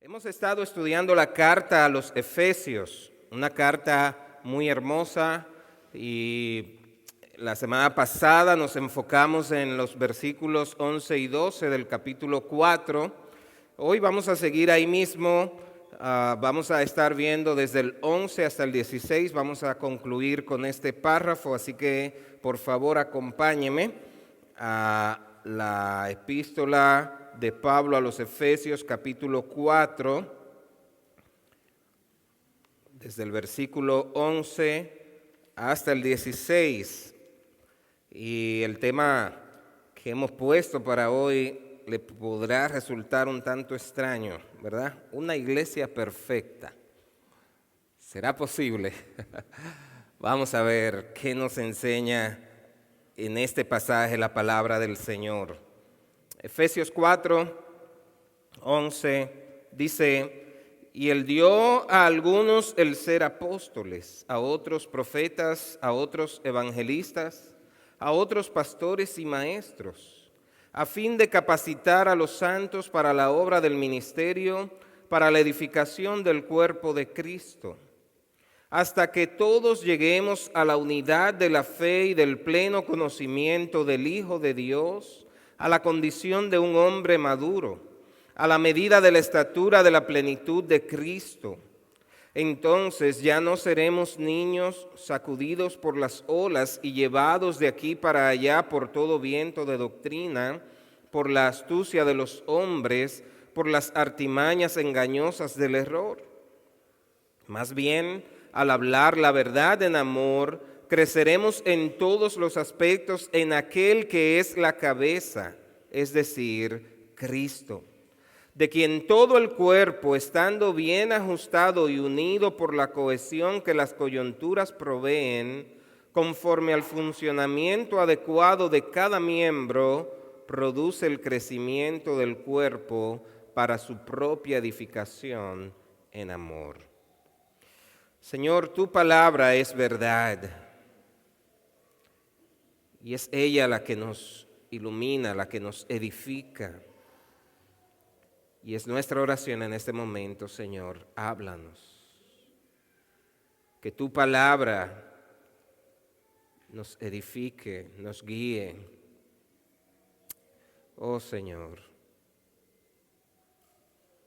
Hemos estado estudiando la carta a los Efesios, una carta muy hermosa, y la semana pasada nos enfocamos en los versículos 11 y 12 del capítulo 4. Hoy vamos a seguir ahí mismo, vamos a estar viendo desde el 11 hasta el 16, vamos a concluir con este párrafo, así que por favor acompáñeme a la epístola de Pablo a los Efesios, capítulo 4, desde el versículo 11 hasta el 16. Y el tema que hemos puesto para hoy le podrá resultar un tanto extraño, ¿verdad? Una iglesia perfecta. ¿Será posible? Vamos a ver qué nos enseña en este pasaje la palabra del Señor. Efesios 4, 11 dice: y él dio a algunos el ser apóstoles, a otros profetas, a otros evangelistas, a otros pastores y maestros, a fin de capacitar a los santos para la obra del ministerio, para la edificación del cuerpo de Cristo, hasta que todos lleguemos a la unidad de la fe y del pleno conocimiento del Hijo de Dios, a la condición de un hombre maduro, a la medida de la estatura de la plenitud de Cristo. Entonces ya no seremos niños sacudidos por las olas y llevados de aquí para allá por todo viento de doctrina, por la astucia de los hombres, por las artimañas engañosas del error. Más bien, al hablar la verdad en amor, creceremos en todos los aspectos en aquel que es la cabeza, es decir, Cristo, de quien todo el cuerpo, estando bien ajustado y unido por la cohesión que las coyunturas proveen, conforme al funcionamiento adecuado de cada miembro, produce el crecimiento del cuerpo para su propia edificación en amor. Señor, tu palabra es verdad. Y es ella la que nos ilumina, la que nos edifica. Y es nuestra oración en este momento, Señor, háblanos. Que tu palabra nos edifique, nos guíe. Oh Señor,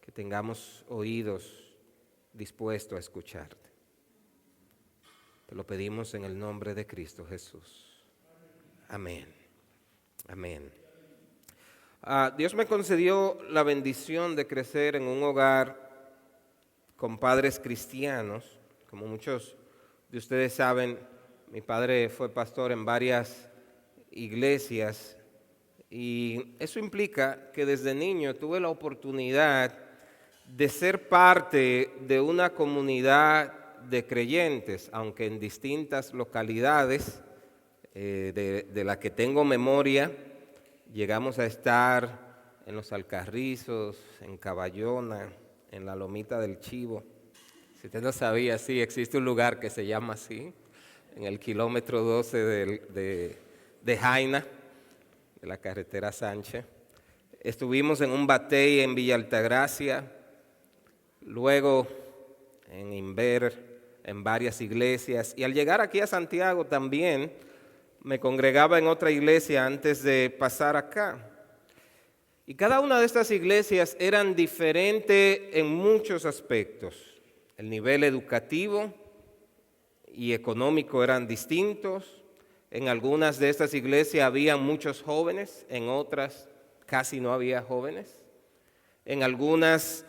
que tengamos oídos dispuestos a escucharte. Te lo pedimos en el nombre de Cristo Jesús. Amén. Amén. Dios me concedió la bendición de crecer en un hogar con padres cristianos. Como muchos de ustedes saben, mi padre fue pastor en varias iglesias y eso implica que desde niño tuve la oportunidad de ser parte de una comunidad de creyentes, aunque en distintas localidades. De la que tengo memoria, llegamos a estar en Los Alcarrizos, en Caballona, en la Lomita del Chivo. Si usted no sabía, sí, existe un lugar que se llama así, en el kilómetro 12 de Jaina, de la carretera Sánchez. Estuvimos en un batey en Villa Altagracia, luego en Inver, en varias iglesias, y al llegar aquí a Santiago también me congregaba en otra iglesia antes de pasar acá. Y cada una de estas iglesias eran diferentes en muchos aspectos. El nivel educativo y económico eran distintos. En algunas de estas iglesias había muchos jóvenes, en otras casi no había jóvenes. En algunas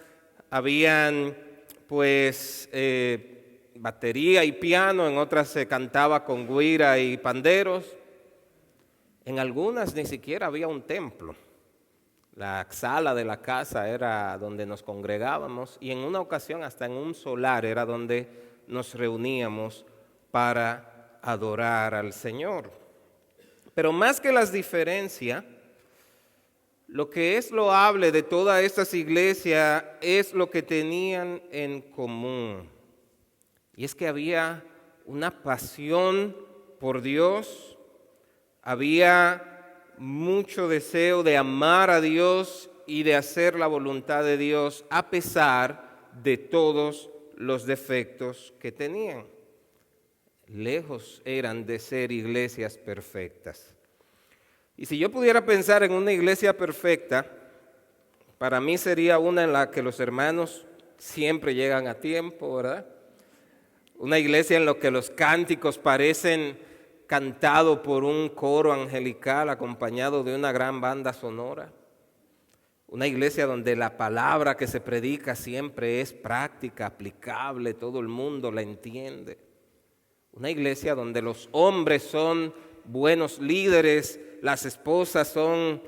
habían batería y piano, en otras se cantaba con güira y panderos. En algunas ni siquiera había un templo. La sala de la casa era donde nos congregábamos y en una ocasión hasta en un solar era donde nos reuníamos para adorar al Señor. Pero más que las diferencias, lo que es loable de todas estas iglesias es lo que tenían en común. Y es que había una pasión por Dios, había mucho deseo de amar a Dios y de hacer la voluntad de Dios a pesar de todos los defectos que tenían. Lejos eran de ser iglesias perfectas. Y si yo pudiera pensar en una iglesia perfecta, para mí sería una en la que los hermanos siempre llegan a tiempo, ¿verdad? Una iglesia en la que los cánticos parecen cantados por un coro angelical acompañado de una gran banda sonora. Una iglesia donde la palabra que se predica siempre es práctica, aplicable, todo el mundo la entiende. Una iglesia donde los hombres son buenos líderes, las esposas son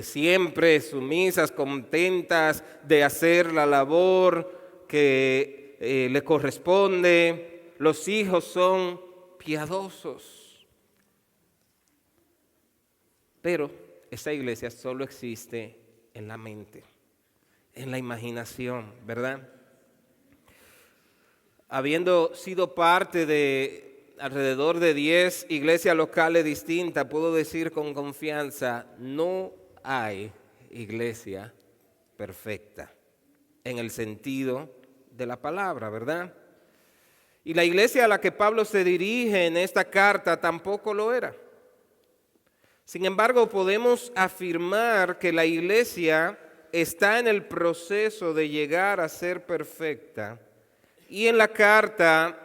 siempre sumisas, contentas de hacer la labor que le corresponde. Los hijos son piadosos. Pero esa iglesia solo existe en la mente, en la imaginación, ¿verdad? Habiendo sido parte de alrededor de 10 iglesias locales distintas, puedo decir con confianza, no hay iglesia perfecta en el sentido de la palabra, ¿verdad? Y la iglesia a la que Pablo se dirige en esta carta tampoco lo era. Sin embargo, podemos afirmar que la iglesia está en el proceso de llegar a ser perfecta. Y en la carta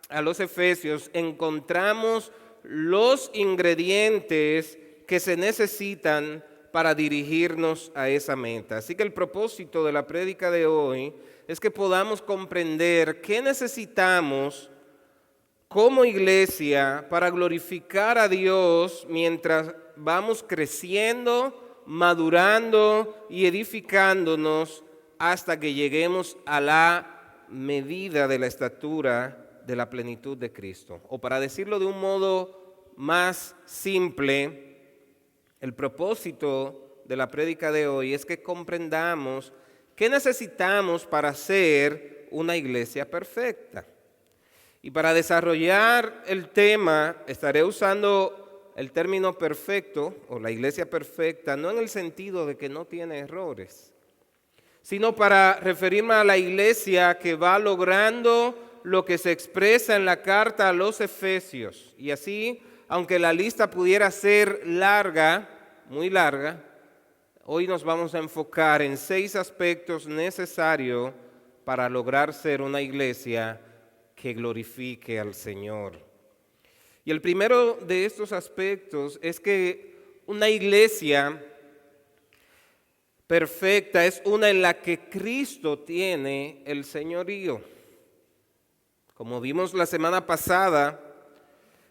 a los Efesios encontramos los ingredientes que se necesitan para dirigirnos a esa meta. Así que el propósito de la prédica de hoy es que podamos comprender qué necesitamos como iglesia para glorificar a Dios mientras vamos creciendo, madurando y edificándonos hasta que lleguemos a la medida de la estatura de la plenitud de Cristo. O para decirlo de un modo más simple, el propósito de la prédica de hoy es que comprendamos qué necesitamos para ser una iglesia perfecta. Y para desarrollar el tema estaré usando el término perfecto o la iglesia perfecta, no en el sentido de que no tiene errores, sino para referirme a la iglesia que va logrando lo que se expresa en la carta a los Efesios. Y así, aunque la lista pudiera ser larga, muy larga, hoy nos vamos a enfocar en 6 aspectos necesarios para lograr ser una iglesia que glorifique al Señor. Y el primero de estos aspectos es que una iglesia perfecta es una en la que Cristo tiene el señorío. Como vimos la semana pasada,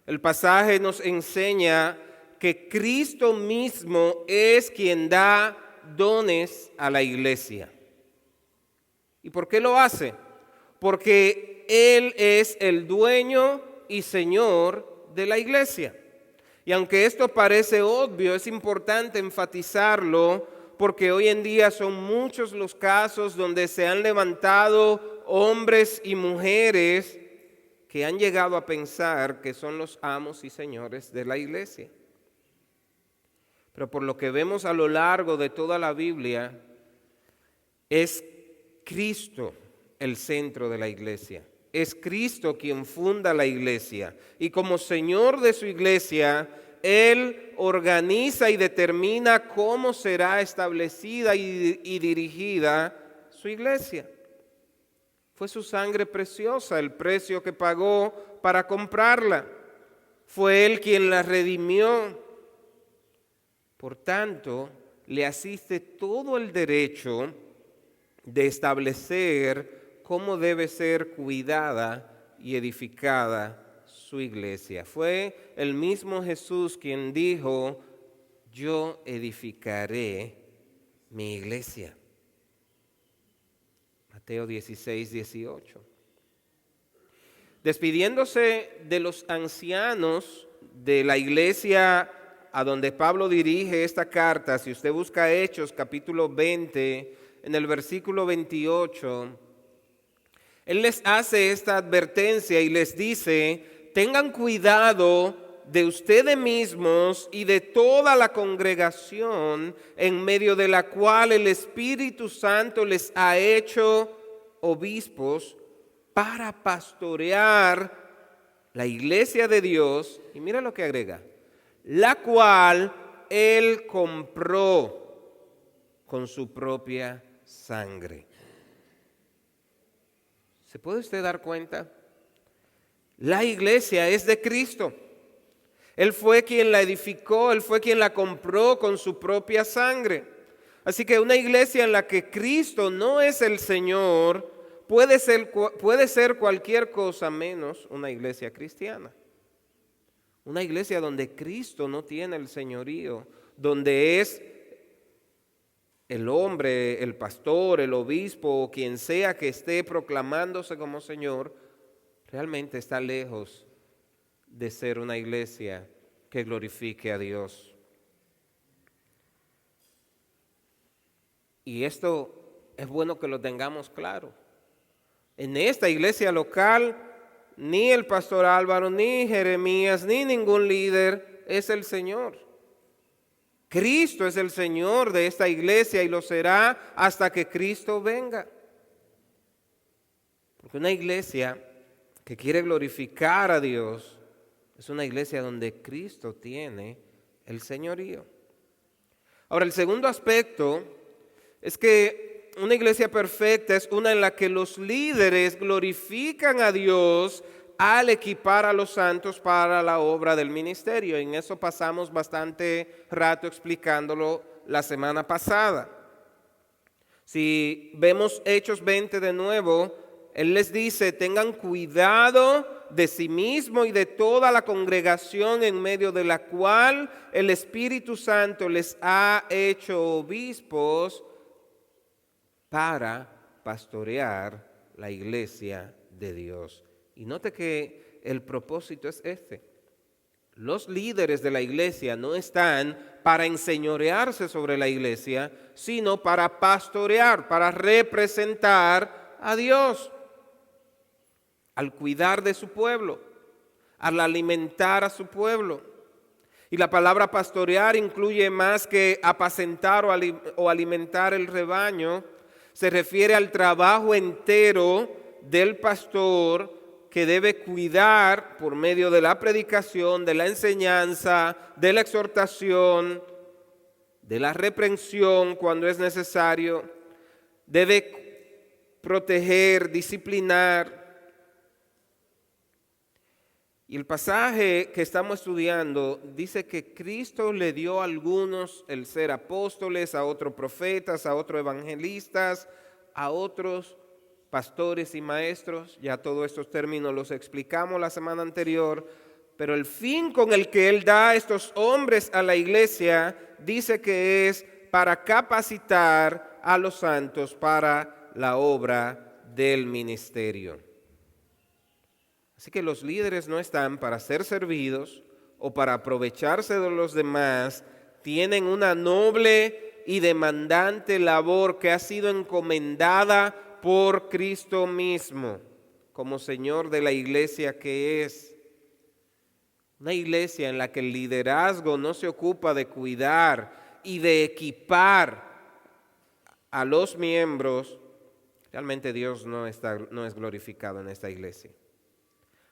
el pasaje nos enseña que Cristo mismo es quien da dones a la iglesia. ¿Y por qué lo hace? Porque Él es el dueño y señor de la iglesia. Y aunque esto parece obvio, es importante enfatizarlo porque hoy en día son muchos los casos donde se han levantado hombres y mujeres que han llegado a pensar que son los amos y señores de la iglesia. Pero por lo que vemos a lo largo de toda la Biblia, es Cristo el centro de la iglesia. Es Cristo quien funda la iglesia. Y como Señor de su iglesia, Él organiza y determina cómo será establecida y dirigida su iglesia. Fue su sangre preciosa el precio que pagó para comprarla. Fue Él quien la redimió. Por tanto, le asiste todo el derecho de establecer cómo debe ser cuidada y edificada su iglesia. Fue el mismo Jesús quien dijo, yo edificaré mi iglesia. Mateo 16, 18. Despidiéndose de los ancianos de la iglesia a donde Pablo dirige esta carta, si usted busca Hechos capítulo 20, en el versículo 28, él les hace esta advertencia y les dice, tengan cuidado de ustedes mismos y de toda la congregación en medio de la cual el Espíritu Santo les ha hecho obispos para pastorear la iglesia de Dios, y mira lo que agrega, la cual Él compró con su propia sangre. ¿Se puede usted dar cuenta? La iglesia es de Cristo. Él fue quien la edificó, Él fue quien la compró con su propia sangre. Así que una iglesia en la que Cristo no es el Señor puede ser cualquier cosa menos una iglesia cristiana. Una iglesia donde Cristo no tiene el señorío, donde es el hombre, el pastor, el obispo o quien sea que esté proclamándose como Señor, realmente está lejos de ser una iglesia que glorifique a Dios. Y esto es bueno que lo tengamos claro. En esta iglesia local, ni el pastor Álvaro, ni Jeremías, ni ningún líder es el Señor. Cristo es el Señor de esta iglesia y lo será hasta que Cristo venga. Porque una iglesia que quiere glorificar a Dios es una iglesia donde Cristo tiene el señorío. Ahora, el segundo aspecto es que una iglesia perfecta es una en la que los líderes glorifican a Dios al equipar a los santos para la obra del ministerio. En eso pasamos bastante rato explicándolo la semana pasada. Si vemos Hechos 20 de nuevo, Él les dice, tengan cuidado de sí mismo y de toda la congregación en medio de la cual el Espíritu Santo les ha hecho obispos para pastorear la iglesia de Dios. Y note que el propósito es este. Los líderes de la iglesia no están para enseñorearse sobre la iglesia, sino para pastorear, para representar a Dios, al cuidar de su pueblo, al alimentar a su pueblo. Y la palabra pastorear incluye más que apacentar o alimentar el rebaño. Se refiere al trabajo entero del pastor que debe cuidar por medio de la predicación, de la enseñanza, de la exhortación, de la reprensión cuando es necesario. Debe proteger, disciplinar. Y el pasaje que estamos estudiando dice que Cristo le dio a algunos el ser apóstoles, a otros profetas, a otros evangelistas, a otros pastores y maestros. Ya todos estos términos los explicamos la semana anterior, pero el fin con el que Él da a estos hombres a la iglesia dice que es para capacitar a los santos para la obra del ministerio. Así que los líderes no están para ser servidos o para aprovecharse de los demás, tienen una noble y demandante labor que ha sido encomendada por Cristo mismo, como Señor de la iglesia que es. Una iglesia en la que el liderazgo no se ocupa de cuidar y de equipar a los miembros, realmente Dios no es glorificado en esta iglesia.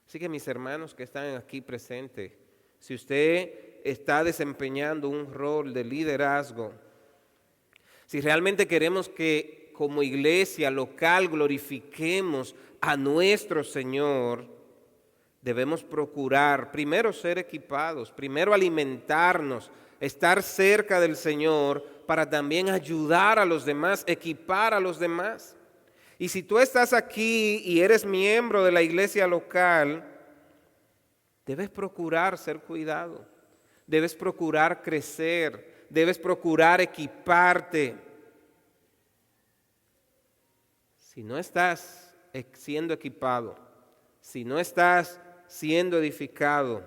Así que mis hermanos que están aquí presentes, si usted está desempeñando un rol de liderazgo, si realmente queremos que como iglesia local glorifiquemos a nuestro Señor, debemos procurar primero ser equipados, primero alimentarnos, estar cerca del Señor para también ayudar a los demás, equipar a los demás. Y si tú estás aquí y eres miembro de la iglesia local, debes procurar ser cuidado, debes procurar crecer, debes procurar equiparte. Si no estás siendo equipado, si no estás siendo edificado,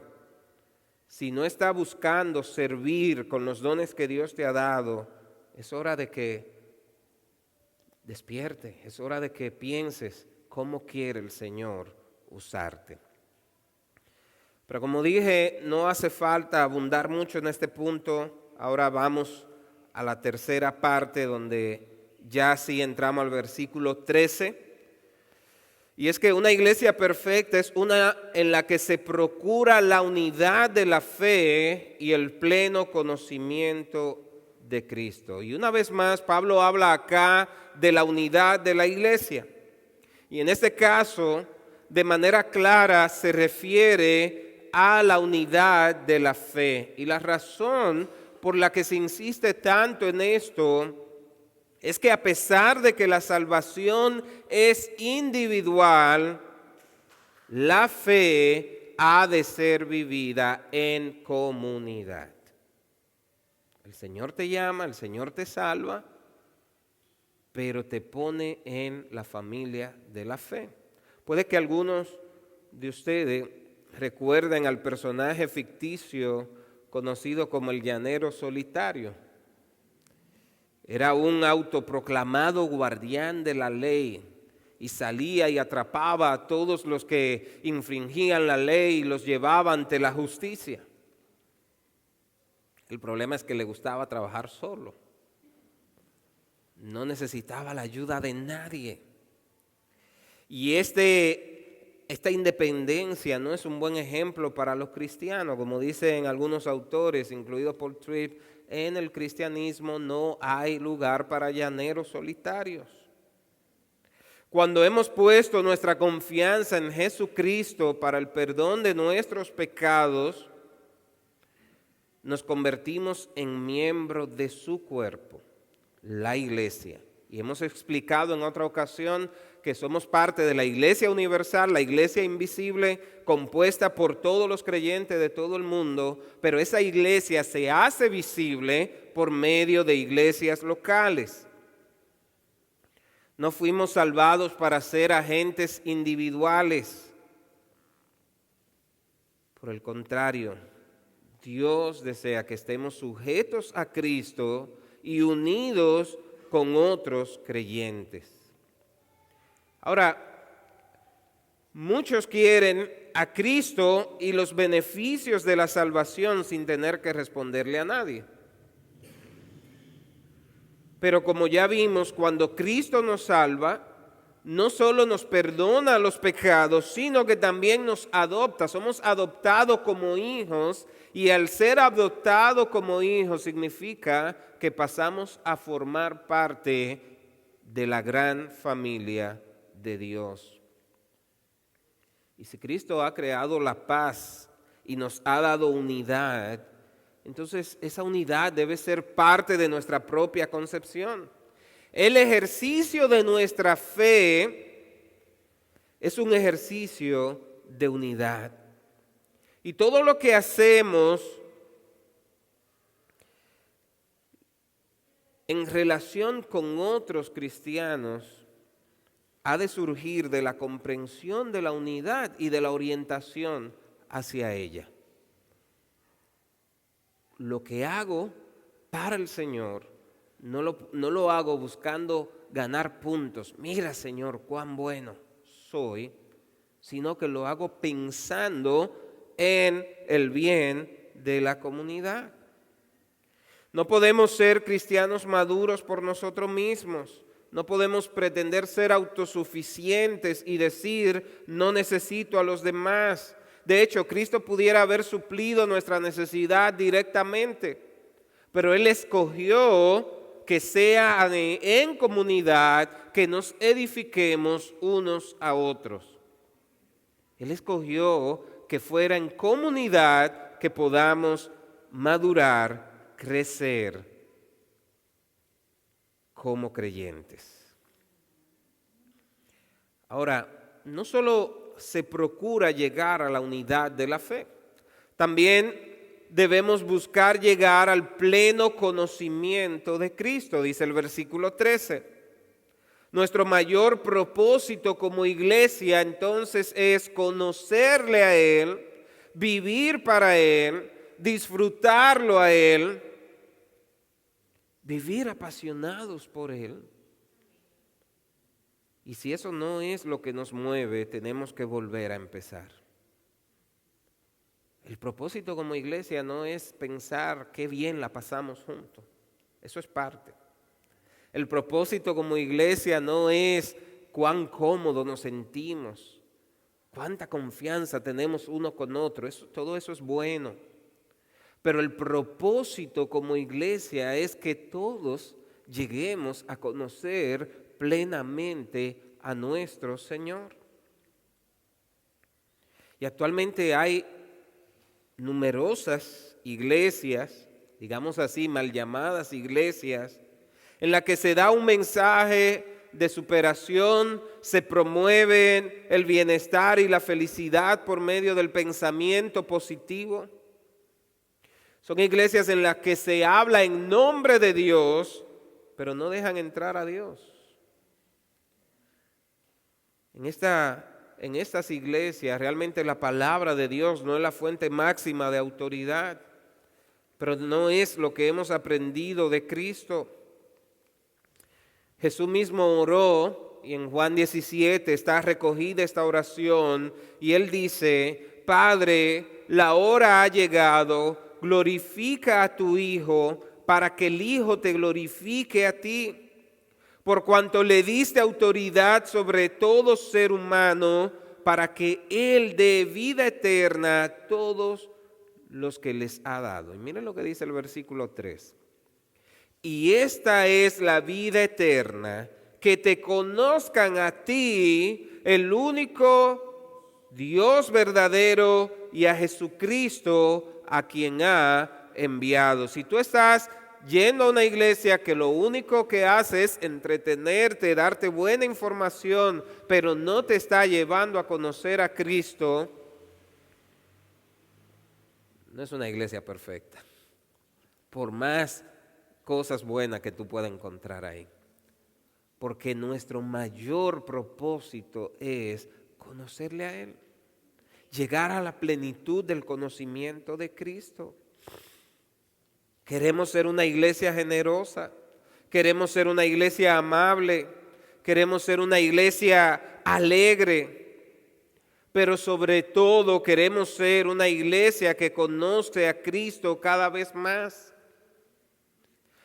si no estás buscando servir con los dones que Dios te ha dado, es hora de que despierte, es hora de que pienses cómo quiere el Señor usarte. Pero como dije, no hace falta abundar mucho en este punto. Ahora vamos a la tercera parte donde ya sí entramos al versículo 13. Y es que una iglesia perfecta es una en la que se procura la unidad de la fe y el pleno conocimiento de Cristo. Y una vez más, Pablo habla acá de la unidad de la iglesia. Y en este caso, de manera clara, se refiere a la unidad de la fe. Y la razón por la que se insiste tanto en esto es que a pesar de que la salvación es individual, la fe ha de ser vivida en comunidad. El Señor te llama, el Señor te salva, pero te pone en la familia de la fe. Puede que algunos de ustedes recuerden al personaje ficticio conocido como el llanero solitario. Era un autoproclamado guardián de la ley y salía y atrapaba a todos los que infringían la ley y los llevaba ante la justicia. El problema es que le gustaba trabajar solo. No necesitaba la ayuda de nadie. Y esta independencia no es un buen ejemplo para los cristianos, como dicen algunos autores, incluido Paul Tripp. En el cristianismo no hay lugar para llaneros solitarios. Cuando hemos puesto nuestra confianza en Jesucristo para el perdón de nuestros pecados, nos convertimos en miembros de su cuerpo, la iglesia. Y hemos explicado en otra ocasión que somos parte de la iglesia universal, la iglesia invisible, compuesta por todos los creyentes de todo el mundo, pero esa iglesia se hace visible por medio de iglesias locales. No fuimos salvados para ser agentes individuales. Por el contrario, Dios desea que estemos sujetos a Cristo y unidos con otros creyentes. Ahora, muchos quieren a Cristo y los beneficios de la salvación sin tener que responderle a nadie. Pero como ya vimos, cuando Cristo nos salva, no solo nos perdona los pecados, sino que también nos adopta. Somos adoptados como hijos y al ser adoptados como hijos significa que pasamos a formar parte de la gran familia de Dios. Y si Cristo ha creado la paz y nos ha dado unidad, entonces esa unidad debe ser parte de nuestra propia concepción. El ejercicio de nuestra fe es un ejercicio de unidad. Y todo lo que hacemos en relación con otros cristianos ha de surgir de la comprensión de la unidad y de la orientación hacia ella. Lo que hago para el Señor, no lo hago buscando ganar puntos. Mira, Señor, cuán bueno soy, sino que lo hago pensando en el bien de la comunidad. No podemos ser cristianos maduros por nosotros mismos. No podemos pretender ser autosuficientes y decir, no necesito a los demás. De hecho, Cristo pudiera haber suplido nuestra necesidad directamente, pero Él escogió que sea en comunidad que nos edifiquemos unos a otros. Él escogió que fuera en comunidad que podamos madurar, crecer como creyentes. Ahora, no solo se procura llegar a la unidad de la fe, también debemos buscar llegar al pleno conocimiento de Cristo, dice el versículo 13. Nuestro mayor propósito como iglesia entonces es conocerle a Él, vivir para Él, disfrutarlo a Él, vivir apasionados por Él. Y si eso no es lo que nos mueve, tenemos que volver a empezar. El propósito como iglesia no es pensar qué bien la pasamos juntos. Eso es parte. El propósito como iglesia no es cuán cómodo nos sentimos, cuánta confianza tenemos uno con otro. Todo eso es bueno. Pero el propósito como iglesia es que todos lleguemos a conocer plenamente a nuestro Señor. Y actualmente hay numerosas iglesias, digamos así, mal llamadas iglesias, en la que se da un mensaje de superación, se promueven el bienestar y la felicidad por medio del pensamiento positivo. Son iglesias en las que se habla en nombre de Dios, pero no dejan entrar a Dios. En estas iglesias realmente la palabra de Dios no es la fuente máxima de autoridad, pero no es lo que hemos aprendido de Cristo. Jesús mismo oró y en Juan 17 está recogida esta oración y él dice: Padre, la hora ha llegado, glorifica a tu Hijo para que el Hijo te glorifique a ti. Por cuanto le diste autoridad sobre todo ser humano, para que Él dé vida eterna a todos los que les ha dado. Y miren lo que dice el versículo 3. Y esta es la vida eterna, que te conozcan a ti, el único Dios verdadero, y a Jesucristo, a quien ha enviado. Si tú estás yendo a una iglesia que lo único que hace es entretenerte, darte buena información, pero no te está llevando a conocer a Cristo, no es una iglesia perfecta. Por más cosas buenas que tú puedas encontrar ahí. Porque nuestro mayor propósito es conocerle a Él. Llegar a la plenitud del conocimiento de Cristo. Queremos ser una iglesia generosa, queremos ser una iglesia amable, queremos ser una iglesia alegre, pero sobre todo queremos ser una iglesia que conoce a Cristo cada vez más.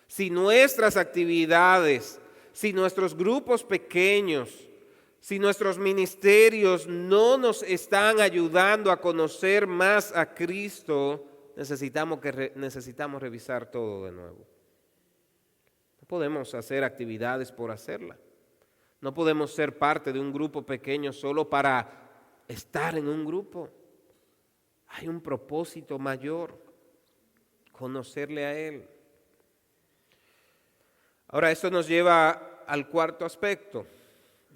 Si nuestras actividades, si nuestros grupos pequeños, si nuestros ministerios no nos están ayudando a conocer más a Cristo, necesitamos revisar todo de nuevo. No podemos hacer actividades por hacerla. No podemos ser parte de un grupo pequeño solo para estar en un grupo. Hay un propósito mayor, conocerle a Él. Ahora, esto nos lleva al cuarto aspecto.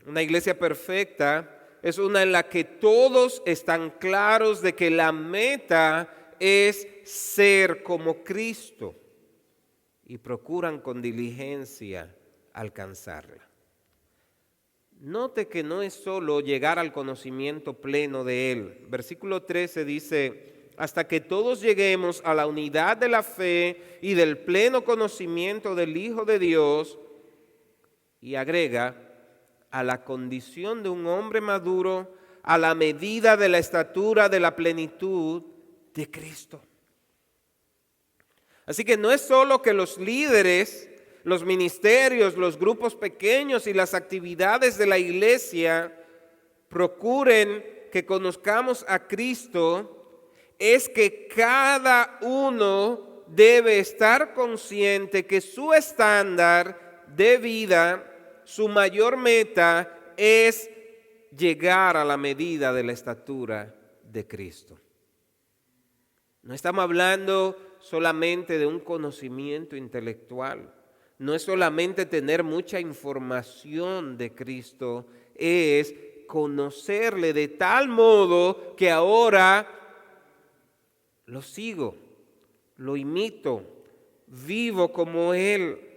Una iglesia perfecta es una en la que todos están claros de que la meta es ser como Cristo y procuran con diligencia alcanzarla. Note que no es solo llegar al conocimiento pleno de Él. Versículo 13 dice: hasta que todos lleguemos a la unidad de la fe y del pleno conocimiento del Hijo de Dios, y agrega, a la condición de un hombre maduro, a la medida de la estatura de la plenitud de Cristo. Así que no es solo que los líderes, los ministerios, los grupos pequeños y las actividades de la iglesia procuren que conozcamos a Cristo, es que cada uno debe estar consciente que su estándar de vida, su mayor meta es llegar a la medida de la estatura de Cristo. No estamos hablando solamente de un conocimiento intelectual, no es solamente tener mucha información de Cristo, es conocerle de tal modo que ahora lo sigo, lo imito, vivo como Él.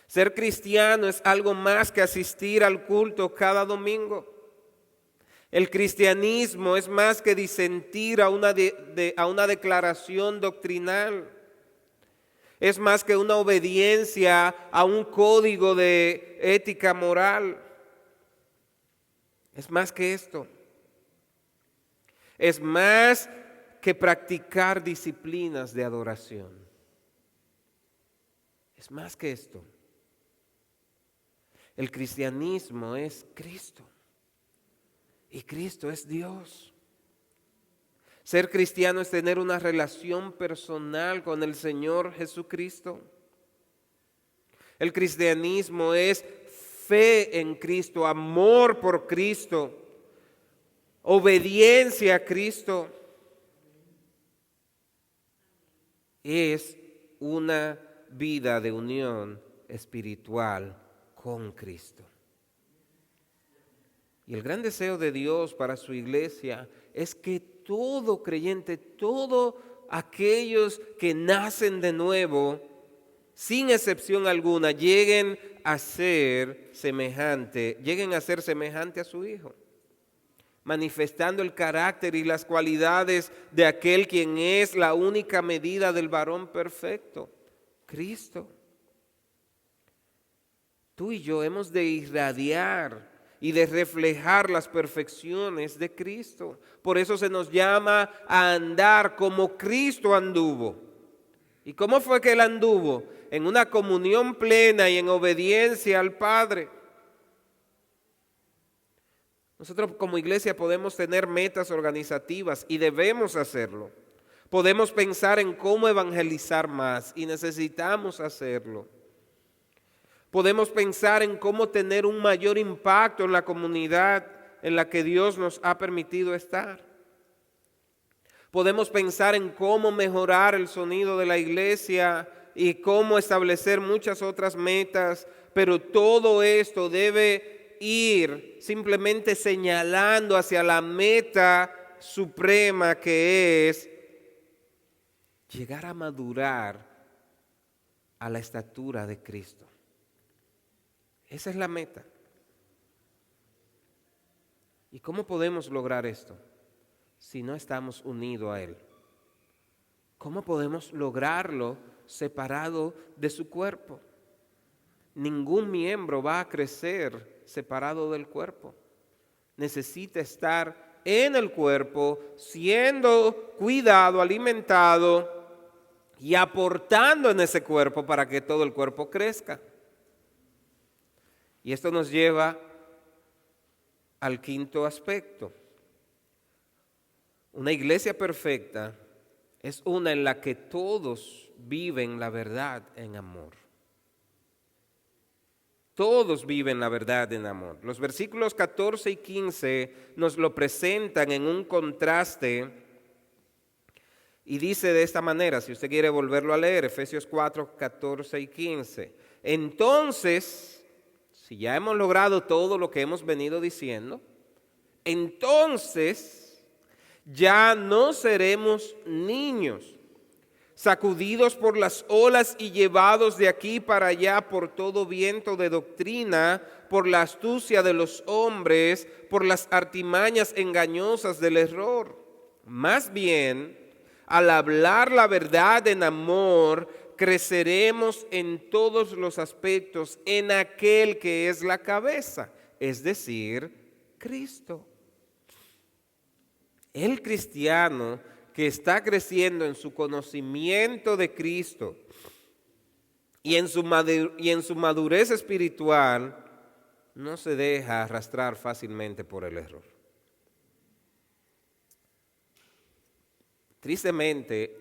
Ser cristiano es algo más que asistir al culto cada domingo. El cristianismo es más que disentir a una declaración doctrinal. Es más que una obediencia a un código de ética moral. Es más que esto. Es más que practicar disciplinas de adoración. Es más que esto. El cristianismo es Cristo y Cristo es Dios. Ser cristiano es tener una relación personal con el Señor Jesucristo. El cristianismo es fe en Cristo, amor por Cristo, obediencia a Cristo. Es una vida de unión espiritual con Cristo. Y el gran deseo de Dios para su iglesia es que todo creyente, todos aquellos que nacen de nuevo, sin excepción alguna, lleguen a ser semejante a su Hijo, manifestando el carácter y las cualidades de aquel quien es la única medida del varón perfecto, Cristo. Tú y yo hemos de irradiar y de reflejar las perfecciones de Cristo. Por eso se nos llama a andar como Cristo anduvo. ¿Y cómo fue que Él anduvo? En una comunión plena y en obediencia al Padre. Nosotros como iglesia podemos tener metas organizativas y debemos hacerlo. Podemos pensar en cómo evangelizar más y necesitamos hacerlo. Podemos pensar en cómo tener un mayor impacto en la comunidad en la que Dios nos ha permitido estar. Podemos pensar en cómo mejorar el sonido de la iglesia y cómo establecer muchas otras metas, pero todo esto debe ir simplemente señalando hacia la meta suprema que es llegar a madurar a la estatura de Cristo. Esa es la meta. ¿Y cómo podemos lograr esto si no estamos unidos a Él? ¿Cómo podemos lograrlo separado de su cuerpo? Ningún miembro va a crecer separado del cuerpo. Necesita estar en el cuerpo, siendo cuidado, alimentado y aportando en ese cuerpo para que todo el cuerpo crezca. Y esto nos lleva al quinto aspecto. Una iglesia perfecta es una en la que todos viven la verdad en amor. Todos viven la verdad en amor. Los versículos 14 y 15 nos lo presentan en un contraste y dice de esta manera, si usted quiere volverlo a leer, Efesios 4, 14 y 15. Entonces, si ya hemos logrado todo lo que hemos venido diciendo, entonces ya no seremos niños, sacudidos por las olas y llevados de aquí para allá por todo viento de doctrina, por la astucia de los hombres, por las artimañas engañosas del error. Más bien, al hablar la verdad en amor, creceremos en todos los aspectos en aquel que es la cabeza, es decir, Cristo. El cristiano que está creciendo en su conocimiento de Cristo y en su madurez espiritual, no se deja arrastrar fácilmente por el error. Tristemente,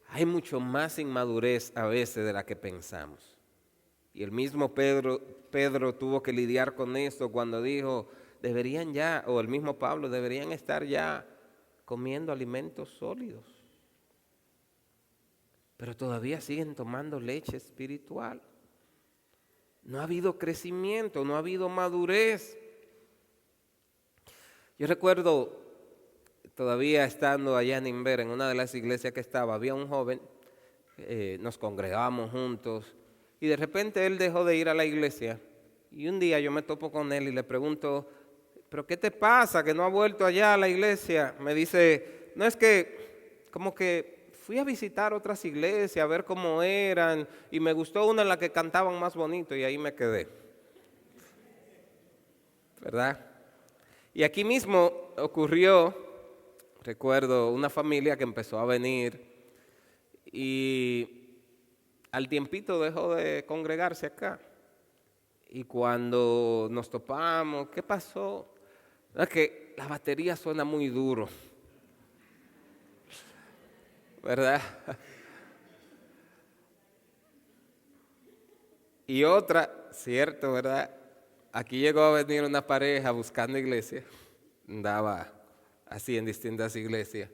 hay mucho más inmadurez a veces de la que pensamos. Y el mismo Pedro tuvo que lidiar con esto cuando dijo, deberían ya, o el mismo Pablo, deberían estar ya comiendo alimentos sólidos. Pero todavía siguen tomando leche espiritual. No ha habido crecimiento, no ha habido madurez. Yo recuerdo, todavía estando allá en Inver, en una de las iglesias que estaba, había un joven, nos congregábamos juntos, y de repente él dejó de ir a la iglesia. Y un día yo me topo con él y le pregunto, ¿pero qué te pasa que no has vuelto allá a la iglesia? Me dice, no, es que como que fui a visitar otras iglesias, a ver cómo eran, y me gustó una en la que cantaban más bonito, y ahí me quedé. ¿Verdad? Y aquí mismo ocurrió Recuerdo una familia que empezó a venir y al tiempito dejó de congregarse acá. Y cuando nos topamos, ¿qué pasó? Es que la batería suena muy duro, ¿verdad? Y otra, cierto, ¿verdad? Aquí llegó a venir una pareja buscando iglesia, andaba así en distintas iglesias,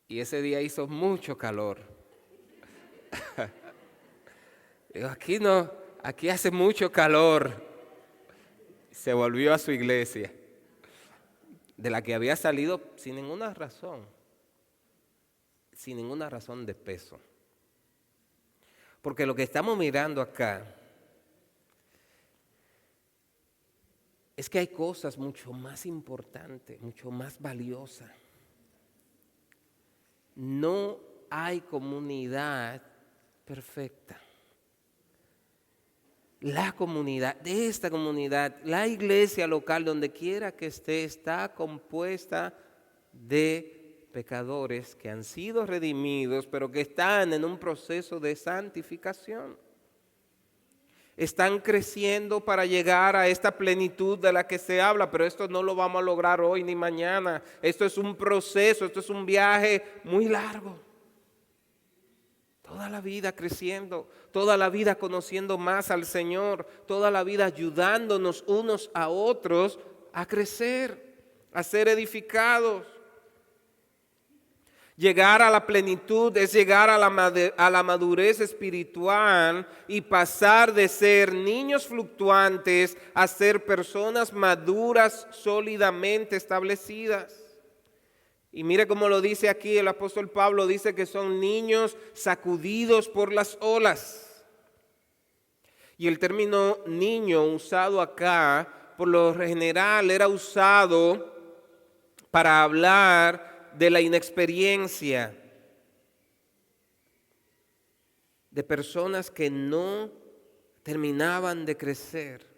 y ese día hizo mucho calor. Digo, aquí no, aquí hace mucho calor. Se volvió a su iglesia, de la que había salido sin ninguna razón de peso. Porque lo que estamos mirando acá es que hay cosas mucho más importantes, mucho más valiosas. No hay comunidad perfecta. La comunidad, de esta comunidad, la iglesia local, donde quiera que esté, está compuesta de pecadores que han sido redimidos, pero que están en un proceso de santificación. Están creciendo para llegar a esta plenitud de la que se habla, pero esto no lo vamos a lograr hoy ni mañana. Esto es un proceso, esto es un viaje muy largo. Toda la vida creciendo, toda la vida conociendo más al Señor, toda la vida ayudándonos unos a otros a crecer, a ser edificados. Llegar a la plenitud es llegar a la madurez espiritual y pasar de ser niños fluctuantes a ser personas maduras, sólidamente establecidas. Y mire cómo lo dice aquí el apóstol Pablo, dice que son niños sacudidos por las olas. Y el término niño usado acá, por lo general era usado para hablar de la inexperiencia, de personas que no terminaban de crecer.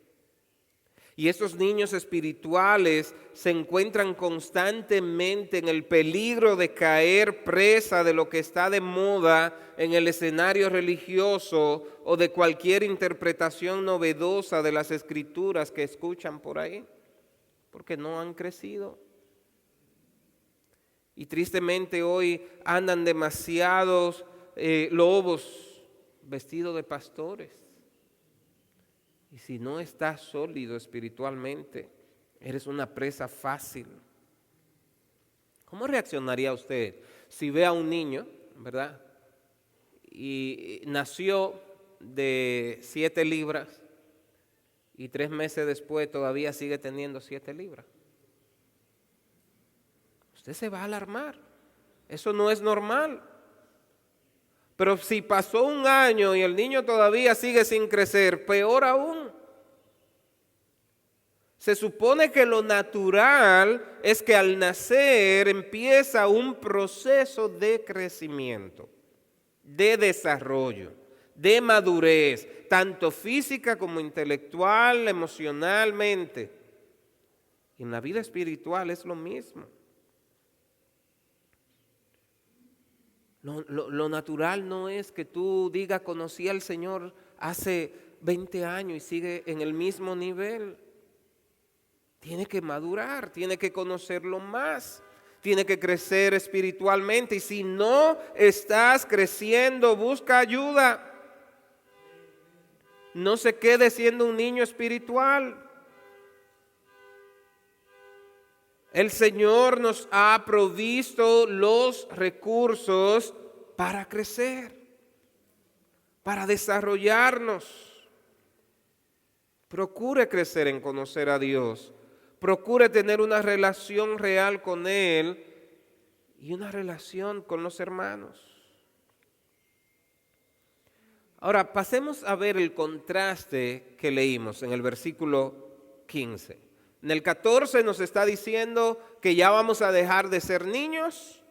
Y estos niños espirituales se encuentran constantemente en el peligro de caer presa de lo que está de moda en el escenario religioso o de cualquier interpretación novedosa de las escrituras que escuchan por ahí, porque no han crecido. Y tristemente hoy andan demasiados lobos vestidos de pastores. Y si no estás sólido espiritualmente, eres una presa fácil. ¿Cómo reaccionaría usted si ve a un niño, verdad? Y nació de 7 libras y 3 meses después todavía sigue teniendo 7 libras. Usted se va a alarmar. Eso no es normal. Pero si pasó un año y el niño todavía sigue sin crecer, peor aún. Se supone que lo natural es que al nacer empieza un proceso de crecimiento, de desarrollo, de madurez, tanto física como intelectual, emocionalmente. Y en la vida espiritual es lo mismo. Lo natural no es que tú digas, conocí al Señor hace 20 años y sigue en el mismo nivel. Tiene que madurar, tiene que conocerlo más, tiene que crecer espiritualmente. Y si no estás creciendo, busca ayuda. No se quede siendo un niño espiritual. El Señor nos ha provisto los recursos para crecer, para desarrollarnos. Procure crecer en conocer a Dios. Procure tener una relación real con Él y una relación con los hermanos. Ahora, pasemos a ver el contraste que leímos en el versículo 15. En el 14 nos está diciendo que ya vamos a dejar de ser niños,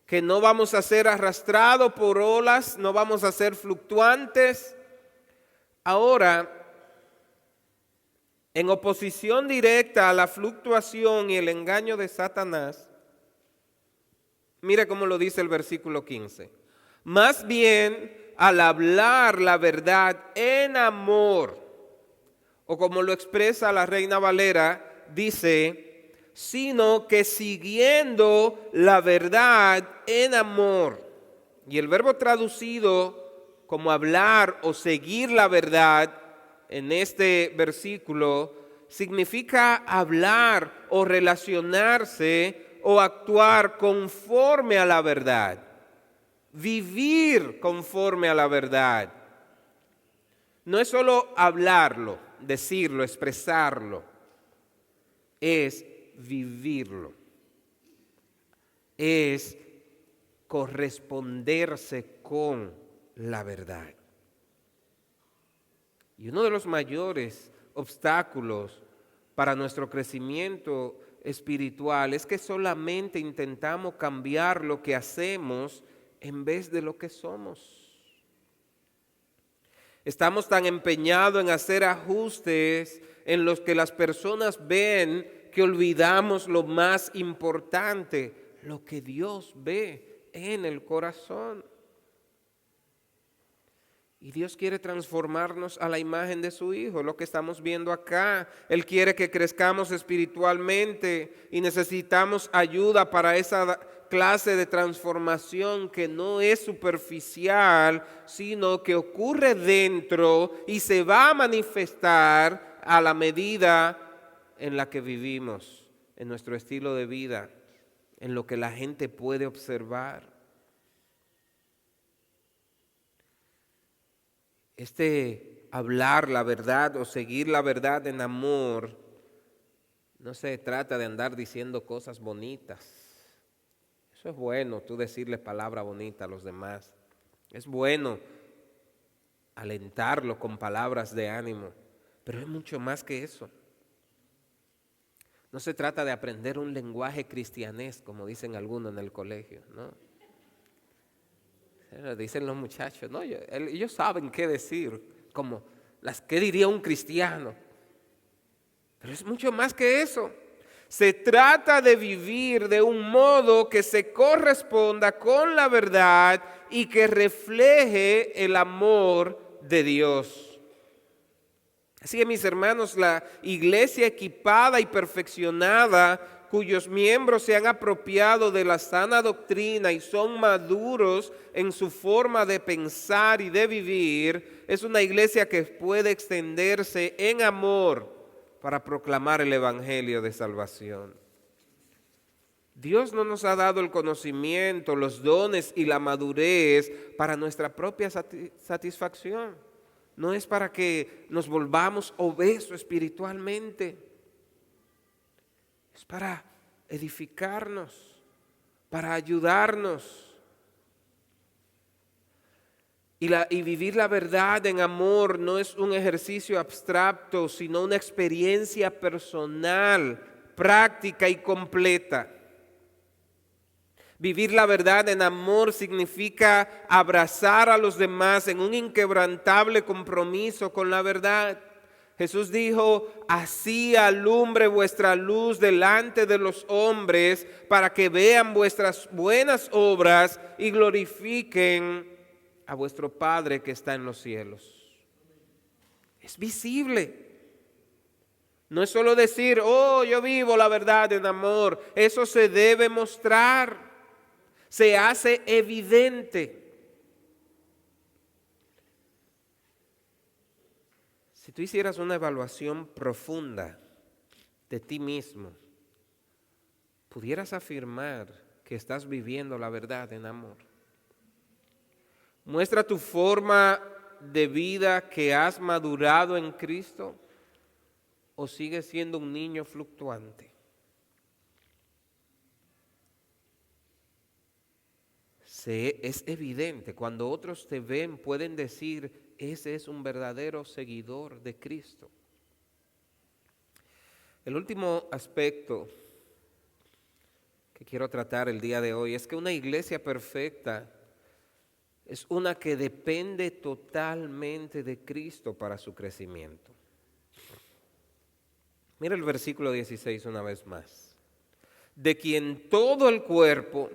que no vamos a ser arrastrados por olas, no vamos a ser fluctuantes. Ahora, en oposición directa a la fluctuación y el engaño de Satanás, mire cómo lo dice el versículo 15. Más bien, al hablar la verdad en amor, o como lo expresa la Reina Valera, dice, sino que siguiendo la verdad en amor. Y el verbo traducido como hablar o seguir la verdad en este versículo significa hablar o relacionarse o actuar conforme a la verdad, vivir conforme a la verdad. No es solo hablarlo, decirlo, expresarlo, es vivirlo, es corresponderse con la verdad. Y uno de los mayores obstáculos para nuestro crecimiento espiritual es que solamente intentamos cambiar lo que hacemos en vez de lo que somos. Estamos tan empeñados en hacer ajustes en los que las personas ven que olvidamos lo más importante, lo que Dios ve en el corazón. Y Dios quiere transformarnos a la imagen de su Hijo, lo que estamos viendo acá. Él quiere que crezcamos espiritualmente y necesitamos ayuda para esa clase de transformación que no es superficial, sino que ocurre dentro y se va a manifestar a la medida en la que vivimos, en nuestro estilo de vida, en lo que la gente puede observar. Hablar la verdad o seguir la verdad en amor, no se trata de andar diciendo cosas bonitas. Eso es bueno, tú decirle palabra bonita a los demás. Es bueno alentarlo con palabras de ánimo, pero es mucho más que eso. No se trata de aprender un lenguaje cristianés, como dicen algunos en el colegio, ¿no? Dicen los muchachos, no, ellos saben qué decir, como las que diría un cristiano. Pero es mucho más que eso. Se trata de vivir de un modo que se corresponda con la verdad y que refleje el amor de Dios. Así que, mis hermanos, la iglesia equipada y perfeccionada, cuyos miembros se han apropiado de la sana doctrina y son maduros en su forma de pensar y de vivir, es una iglesia que puede extenderse en amor para proclamar el evangelio de salvación. Dios no nos ha dado el conocimiento, los dones y la madurez para nuestra propia satisfacción. No es para que nos volvamos obesos espiritualmente. Es para edificarnos, para ayudarnos. Y vivir la verdad en amor no es un ejercicio abstracto, sino una experiencia personal, práctica y completa. Vivir la verdad en amor significa abrazar a los demás en un inquebrantable compromiso con la verdad. Jesús dijo, así alumbre vuestra luz delante de los hombres para que vean vuestras buenas obras y glorifiquen a vuestro Padre que está en los cielos. Es visible. No es solo decir, oh, yo vivo la verdad en amor. Eso se debe mostrar. Se hace evidente. Si tú hicieras una evaluación profunda de ti mismo, pudieras afirmar que estás viviendo la verdad en amor. Muestra tu forma de vida que has madurado en Cristo o sigues siendo un niño fluctuante. Es evidente, cuando otros te ven pueden decir, ese es un verdadero seguidor de Cristo. El último aspecto que quiero tratar el día de hoy es que una iglesia perfecta es una que depende totalmente de Cristo para su crecimiento. Mira el versículo 16 una vez más. De quien todo el cuerpo,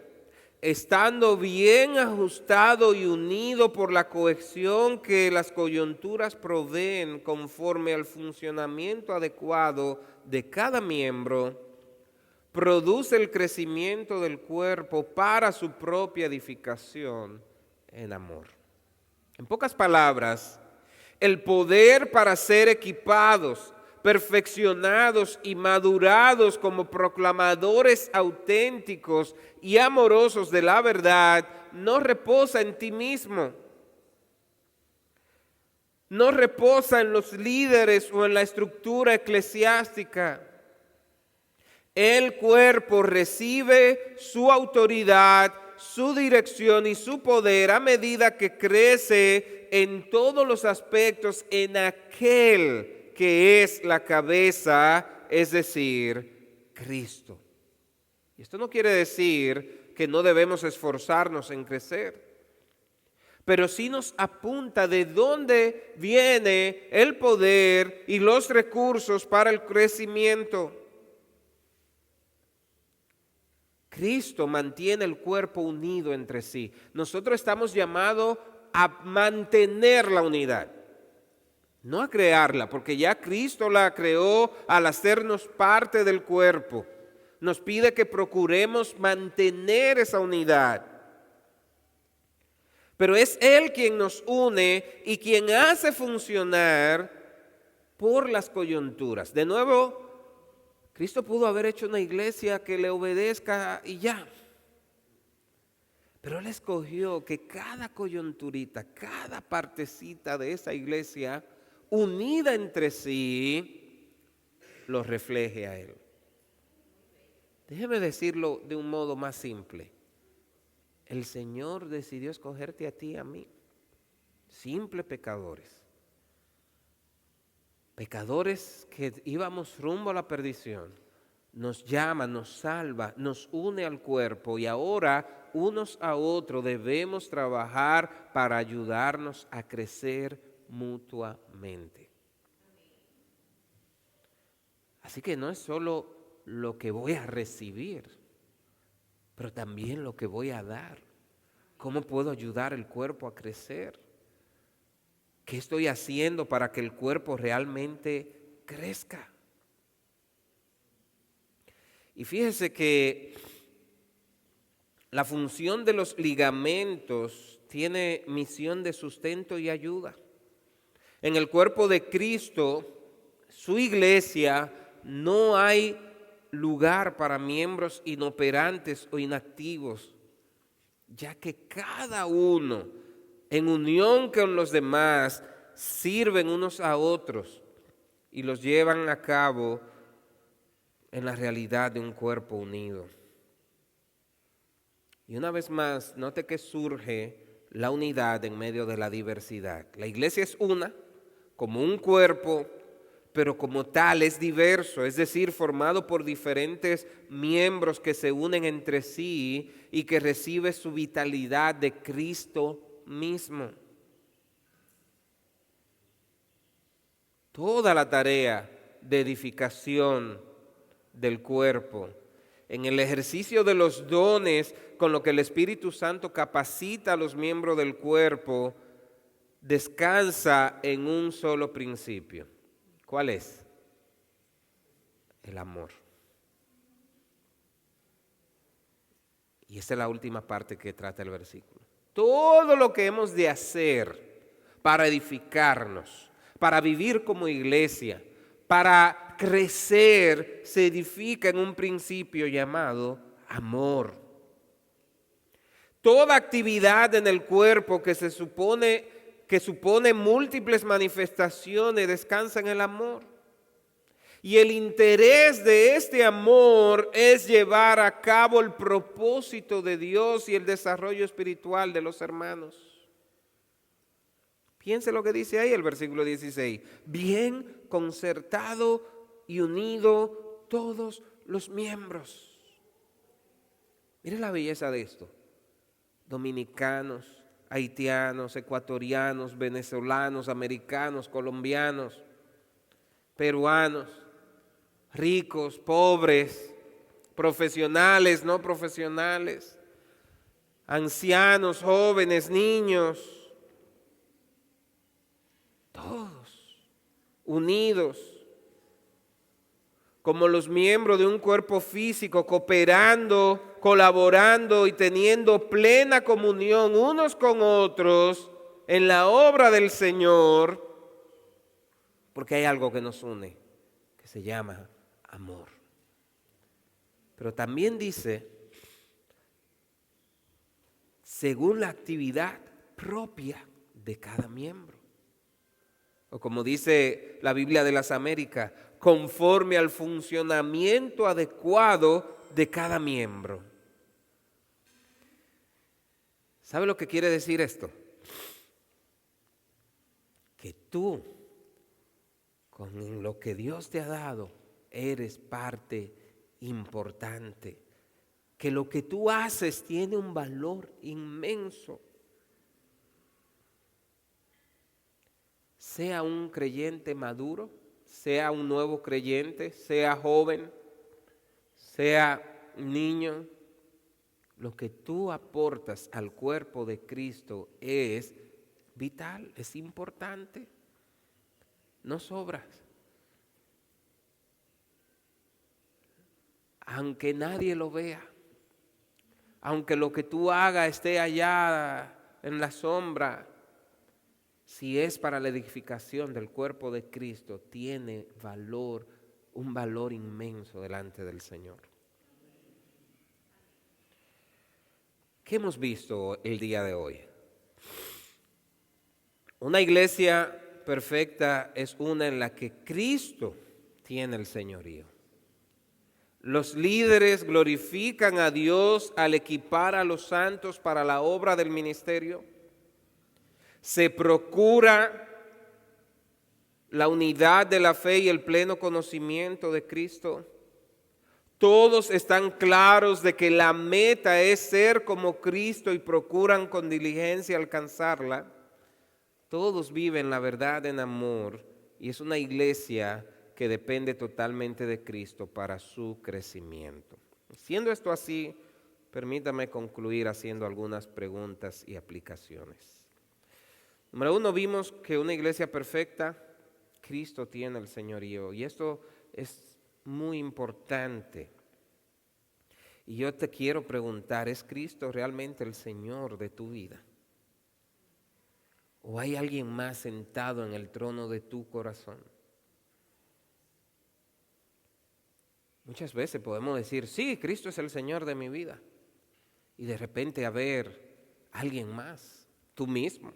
estando bien ajustado y unido por la cohesión que las coyunturas proveen conforme al funcionamiento adecuado de cada miembro, produce el crecimiento del cuerpo para su propia edificación en amor. En pocas palabras, el poder para ser equipados, perfeccionados y madurados como proclamadores auténticos y amorosos de la verdad no reposa en ti mismo. No reposa en los líderes o en la estructura eclesiástica. El cuerpo recibe su autoridad, su dirección y su poder a medida que crece en todos los aspectos en aquel que es la cabeza, es decir, Cristo. Y esto no quiere decir que no debemos esforzarnos en crecer, pero sí nos apunta de dónde viene el poder y los recursos para el crecimiento. Cristo mantiene el cuerpo unido entre sí. Nosotros estamos llamados a mantener la unidad, no a crearla, porque ya Cristo la creó al hacernos parte del cuerpo. Nos pide que procuremos mantener esa unidad. Pero es Él quien nos une y quien hace funcionar por las coyunturas. De nuevo, Cristo pudo haber hecho una iglesia que le obedezca y ya. Pero Él escogió que cada coyunturita, cada partecita de esa iglesia, unida entre sí, lo refleje a Él. Déjeme decirlo de un modo más simple. El Señor decidió escogerte a ti y a mí, simples pecadores. Pecadores que íbamos rumbo a la perdición. Nos llama, nos salva, nos une al cuerpo y ahora unos a otros debemos trabajar para ayudarnos a crecer mutuamente. Así que no es solo lo que voy a recibir, pero también lo que voy a dar. ¿Cómo puedo ayudar el cuerpo a crecer? ¿Qué estoy haciendo para que el cuerpo realmente crezca? Y fíjese que la función de los ligamentos tiene misión de sustento y ayuda. En el cuerpo de Cristo, su iglesia, no hay lugar para miembros inoperantes o inactivos, ya que cada uno, en unión con los demás, sirven unos a otros y los llevan a cabo en la realidad de un cuerpo unido. Y una vez más, note que surge la unidad en medio de la diversidad. La iglesia es una, como un cuerpo, pero como tal es diverso, es decir, formado por diferentes miembros que se unen entre sí y que recibe su vitalidad de Cristo mismo. Toda la tarea de edificación del cuerpo, en el ejercicio de los dones con lo que el Espíritu Santo capacita a los miembros del cuerpo, descansa en un solo principio. ¿Cuál es? El amor. Y esa es la última parte que trata el versículo. Todo lo que hemos de hacer para edificarnos, para vivir como iglesia, para crecer, se edifica en un principio llamado amor. Toda actividad en el cuerpo que supone múltiples manifestaciones descansa en el amor. Y el interés de este amor es llevar a cabo el propósito de Dios y el desarrollo espiritual de los hermanos. Piense lo que dice ahí el versículo 16. Bien concertado y unido todos los miembros. Mire la belleza de esto. Dominicanos, haitianos, ecuatorianos, venezolanos, americanos, colombianos, peruanos, ricos, pobres, profesionales, no profesionales, ancianos, jóvenes, niños, todos unidos como los miembros de un cuerpo físico, cooperando, colaborando y teniendo plena comunión unos con otros en la obra del Señor, porque hay algo que nos une, que se llama amor. Pero también dice, según la actividad propia de cada miembro. O como dice la Biblia de las Américas, conforme al funcionamiento adecuado de cada miembro. ¿Sabe lo que quiere decir esto? Que tú, con lo que Dios te ha dado, eres parte importante. Que lo que tú haces tiene un valor inmenso. Sea un creyente maduro, sea un nuevo creyente, sea joven, sea niño, lo que tú aportas al cuerpo de Cristo es vital, es importante, no sobras. Aunque nadie lo vea, aunque lo que tú hagas esté allá en la sombra, si es para la edificación del cuerpo de Cristo, tiene valor, un valor inmenso delante del Señor. ¿Qué hemos visto el día de hoy? Una iglesia perfecta es una en la que Cristo tiene el señorío. Los líderes glorifican a Dios al equipar a los santos para la obra del ministerio. Se procura la unidad de la fe y el pleno conocimiento de Cristo. Todos están claros de que la meta es ser como Cristo y procuran con diligencia alcanzarla. Todos viven la verdad en amor y es una iglesia que depende totalmente de Cristo para su crecimiento. Siendo esto así, permítame concluir haciendo algunas preguntas y aplicaciones. Número 1, vimos que una iglesia perfecta, Cristo tiene el señorío, y esto es muy importante. Y yo te quiero preguntar, ¿es Cristo realmente el Señor de tu vida? ¿O hay alguien más sentado en el trono de tu corazón? Muchas veces podemos decir, sí, Cristo es el Señor de mi vida. Y de repente haber alguien más, tú mismo,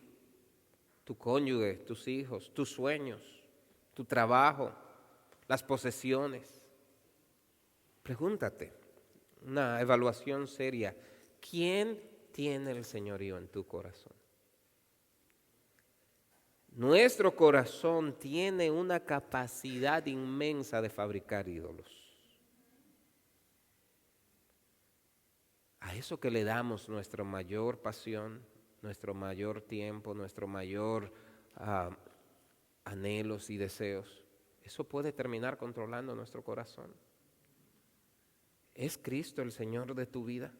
tu cónyuge, tus hijos, tus sueños, tu trabajo, las posesiones. Pregúntate, una evaluación seria, ¿quién tiene el señorío en tu corazón? Nuestro corazón tiene una capacidad inmensa de fabricar ídolos. A eso que le damos nuestra mayor pasión, nuestro mayor tiempo, nuestro mayor anhelos y deseos, eso puede terminar controlando nuestro corazón. ¿Es Cristo el Señor de tu vida?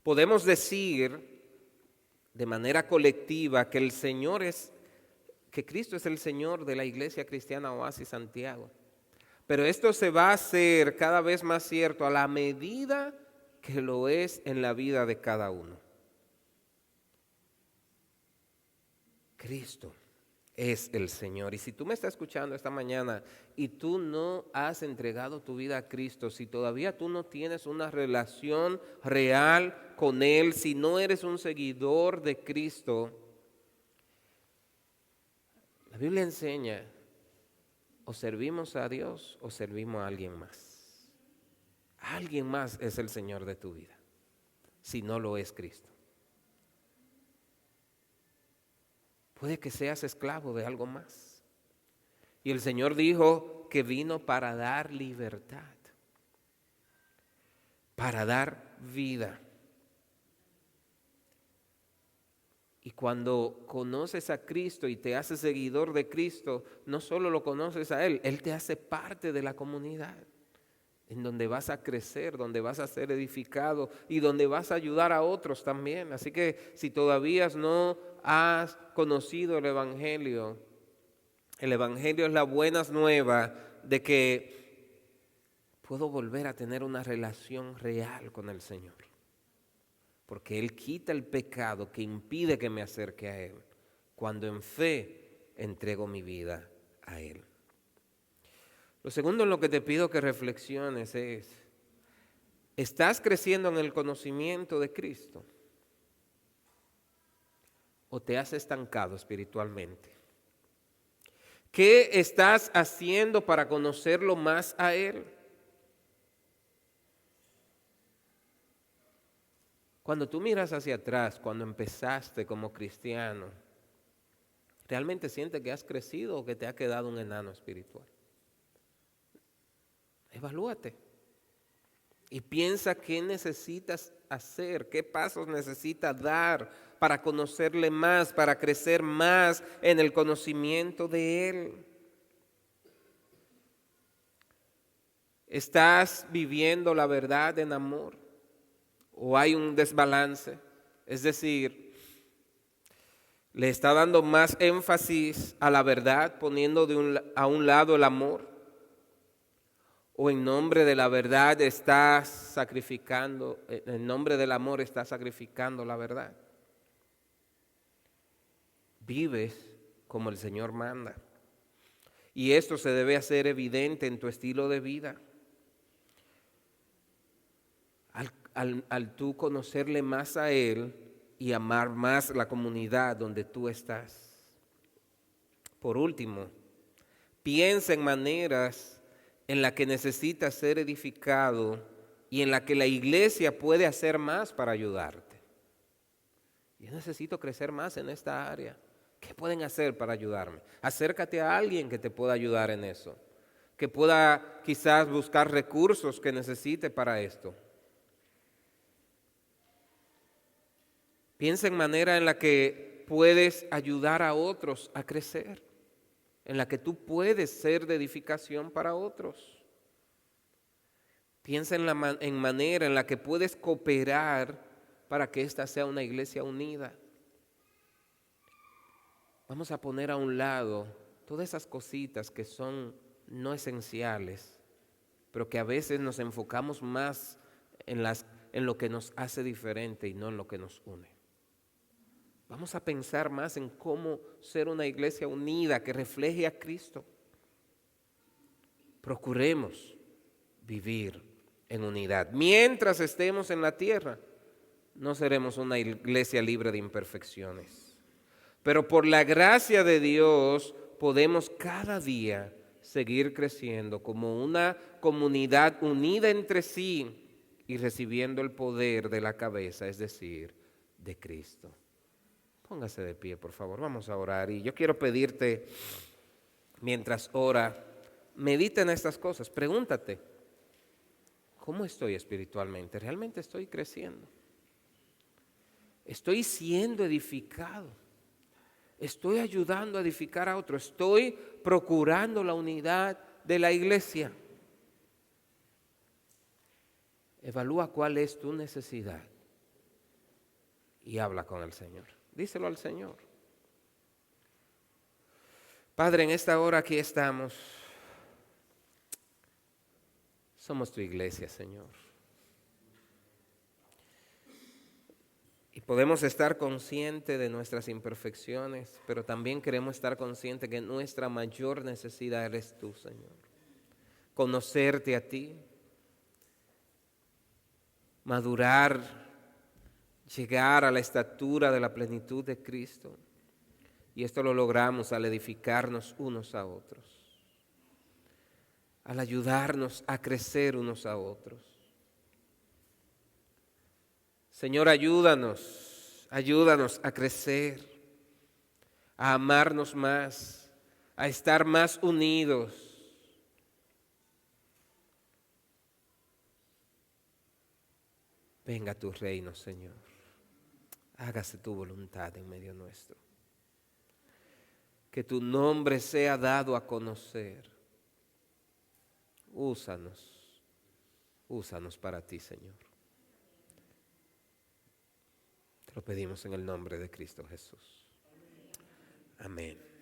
Podemos decir de manera colectiva que que Cristo es el Señor de la Iglesia Cristiana Oasis Santiago. Pero esto se va a hacer cada vez más cierto a la medida que lo es en la vida de cada uno. Cristo es el Señor. Y si tú me estás escuchando esta mañana y tú no has entregado tu vida a Cristo, si todavía tú no tienes una relación real con Él, si no eres un seguidor de Cristo, la Biblia enseña, o servimos a Dios o servimos a alguien más. Alguien más es el Señor de tu vida, si no lo es Cristo. Puede que seas esclavo de algo más. Y el Señor dijo que vino para dar libertad, para dar vida. Y cuando conoces a Cristo y te haces seguidor de Cristo, no solo lo conoces a Él, Él te hace parte de la comunidad, en donde vas a crecer, donde vas a ser edificado y donde vas a ayudar a otros también. Así que si todavía no has conocido el Evangelio es la buena nueva de que puedo volver a tener una relación real con el Señor. Porque Él quita el pecado que impide que me acerque a Él, cuando en fe entrego mi vida a Él. Lo segundo en lo que te pido que reflexiones es, ¿estás creciendo en el conocimiento de Cristo? ¿O te has estancado espiritualmente? ¿Qué estás haciendo para conocerlo más a Él? Cuando tú miras hacia atrás, cuando empezaste como cristiano, ¿realmente sientes que has crecido o que te ha quedado un enano espiritual? Evalúate y piensa qué necesitas hacer, qué pasos necesitas dar para conocerle más, para crecer más en el conocimiento de Él. ¿Estás viviendo la verdad en amor? ¿O hay un desbalance? Es decir, ¿le está dando más énfasis a la verdad poniendo a un lado el amor? ¿O en nombre de la verdad estás sacrificando, en nombre del amor estás sacrificando la verdad? Vives como el Señor manda. Y esto se debe hacer evidente en tu estilo de vida. Al tú conocerle más a Él y amar más la comunidad donde tú estás. Por último, piensa en maneras en las que necesitas ser edificado y en las que la iglesia puede hacer más para ayudarte. Yo necesito crecer más en esta área. ¿Qué pueden hacer para ayudarme? Acércate a alguien que te pueda ayudar en eso, que pueda quizás buscar recursos que necesite para esto. Piensa en manera en la que puedes ayudar a otros a crecer, en la que tú puedes ser de edificación para otros. Piensa en manera en la que puedes cooperar para que esta sea una iglesia unida. Vamos a poner a un lado todas esas cositas que son no esenciales, pero que a veces nos enfocamos más en lo que nos hace diferente y no en lo que nos une. Vamos a pensar más en cómo ser una iglesia unida que refleje a Cristo. Procuremos vivir en unidad. Mientras estemos en la tierra, no seremos una iglesia libre de imperfecciones. Pero por la gracia de Dios podemos cada día seguir creciendo como una comunidad unida entre sí y recibiendo el poder de la cabeza, es decir, de Cristo. Póngase de pie, por favor, vamos a orar. Y yo quiero pedirte, mientras ora, medita en estas cosas. Pregúntate, ¿cómo estoy espiritualmente? ¿Realmente estoy creciendo? ¿Estoy siendo edificado? ¿Estoy ayudando a edificar a otros? ¿Estoy procurando la unidad de la iglesia? Evalúa cuál es tu necesidad y habla con el Señor. Díselo al Señor. Padre, en esta hora aquí estamos. Somos tu iglesia, Señor. Y podemos estar conscientes de nuestras imperfecciones, pero también queremos estar conscientes que nuestra mayor necesidad eres tú, Señor. Conocerte a ti, madurar, llegar a la estatura de la plenitud de Cristo. Y esto lo logramos al edificarnos unos a otros, al ayudarnos a crecer unos a otros. Señor, ayúdanos a crecer, a amarnos más, a estar más unidos. Venga tu reino, Señor. Hágase tu voluntad en medio nuestro. Que tu nombre sea dado a conocer. Úsanos, úsanos para ti, Señor. Te lo pedimos en el nombre de Cristo Jesús. Amén.